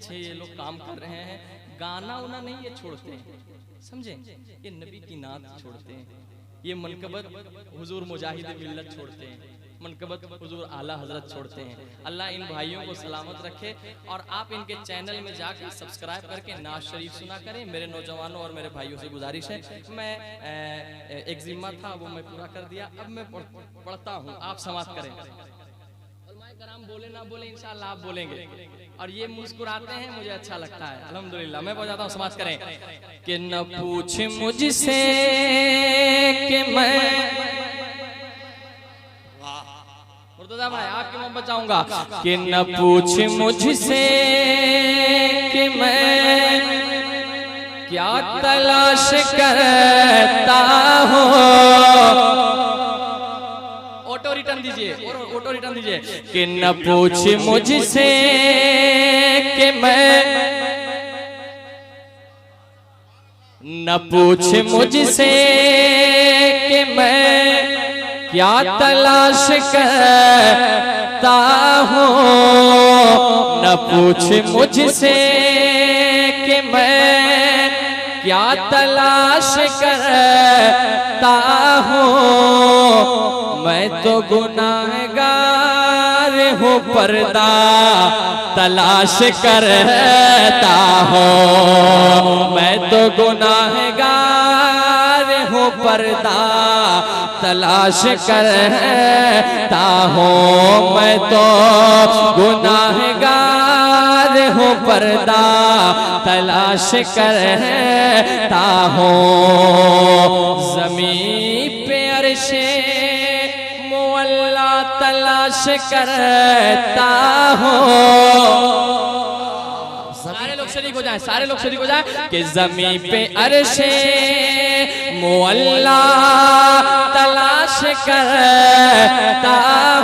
अच्छे ये लोग काम कर रहे हैं, गाना उना नहीं ये छोड़ते हैं, समझे, ये नबी की नात छोड़ते हैं, ये मनकबत हुजूर मुजाहिद मिल्लत छोड़ते हैं, मनकबत हुजूर आला हजरत छोड़ते हैं। अल्लाह इन भाइयों को सलामत रखे और आप इनके चैनल में जाकर सब्सक्राइब करके नाज शरीफ सुना करें। मेरे नौजवानों और मेरे भाइयों से गुजारिश है, मैं एक जिम्मा था वो मैं पूरा कर दिया, अब मैं पढ़ता हूँ, आप समाप्त करें। कराम बोले ना बोले इंशाअल्लाह आप बोलेंगे, और ये मुस्कुराते हैं मुझे अच्छा लगता है, अल्हम्दुलिल्लाह। मैं बजाता हूँ, समाज करें कि न पूछ मुझसे कि मैं, मुर्तजा भाई आपकी मोहब्बत चाहूंगा, कि न पूछ मुझसे कि मैं क्या तलाश करता हूँ, ऑटो रिटर्न दीजिए, ऑटो रिटर्न दीजिए, कि न पूछ मुझसे कि मैं, न पूछ मुझसे कि मैं क्या तलाश करता हूँ, न पूछ मुझसे कि मैं क्या तलाश करता हूँ, मैं तो गुनाहगार हूँ पर्दा तलाश करता हूँ, मैं तो गुनाहगार हूँ पर्दा तलाश करता हूँ, मैं तो गुनाहगार हूँ पर्दा तलाश करता हूँ। ज़मीन पे अर्शे मुअल्ला तलाश करता हूँ, सारे लोग शरीक हो जाए, सारे लोग शरीक हो जाए, कि ज़मीन पे अर्शे मुअल्ला तलाश करता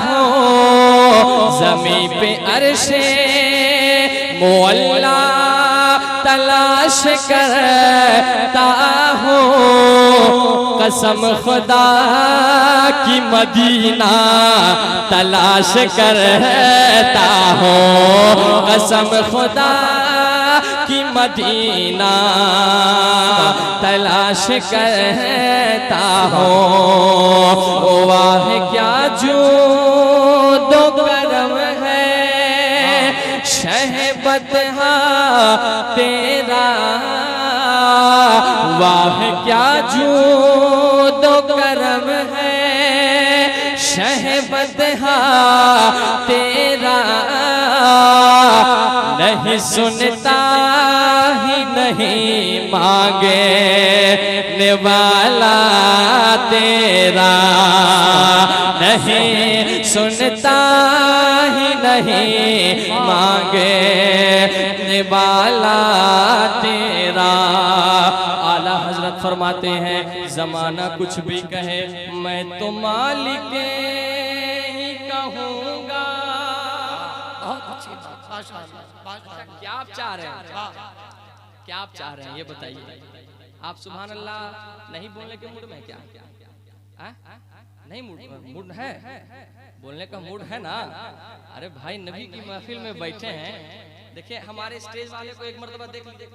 हूँ, ज़मीन पे अर्शे मुअल्ला तलाश करता हूँ, कसम खुदा की मदीना तलाश करता हूँ, कसम खुदा की मदीना तलाश करता हूँ। वाह क्या जूदो करम है शहबतहा तेरा, वाह क्या जूदो करम है शहबतहा तेरा, नहीं सुनता ही नहीं मांगे निवाला तेरा, नहीं सुनता ही नहीं मांगे निवाला तेरा। आला हजरत फरमाते हैं जमाना कुछ भी कहे मैं तो मालिक ही कहूँगा। क्या आप चाह रहे हैं, क्या आप चाह रहे हैं ये बताइए। आप सुभान अल्लाह नहीं बोलने के मूड में क्या, नहीं मूड है, बोलने का मूड है ना। अरे भाई नबी की महफिल में बैठे हैं, देखिए हमारे स्टेज वाले को एक मर्तबा देख लीजिए,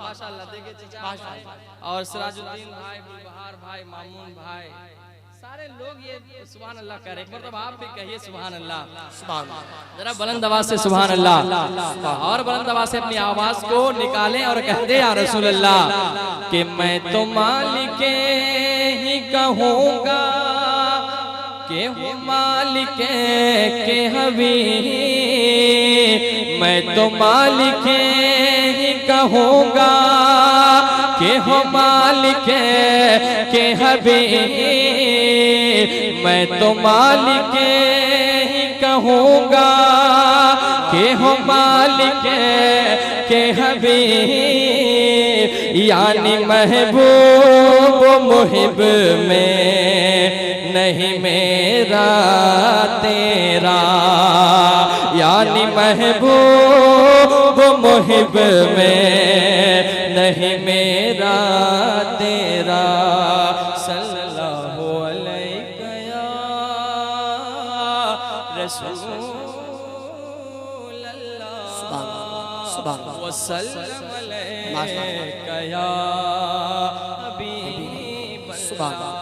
माशाअल्लाह देखिए, और सिराजुद्दीन भाई, बुलबहार भाई, मामून भाई, सारे लोग ये सुभान अल्लाह कह रहे हैं। मतलब आप भी कहिए सुभान अल्लाह, सुभान अल्लाह, जरा बुलंद आवाज से सुभान अल्लाह, और बुलंद आवाज से अपनी आवाज को निकालें और कह दे या रसूल अल्लाह कि मैं तो मालिक ही कहूँगा, के हो मालिक के हबीब, मैं तो मालिक ही कहूँगा, के हो मालिक के हबीब, मैं तो मालिक ही कहूँगा, के हो मालिक के हबीब, यानी महबूब मुहिब में नहीं मेरा तेरा, यानी महबूब मुहिब में नहीं मेरा तेरा। सल्लल्लाहु अलैहि या रसूल अल्लाह। वसल्लम अलैका या हबीब अल्लाह।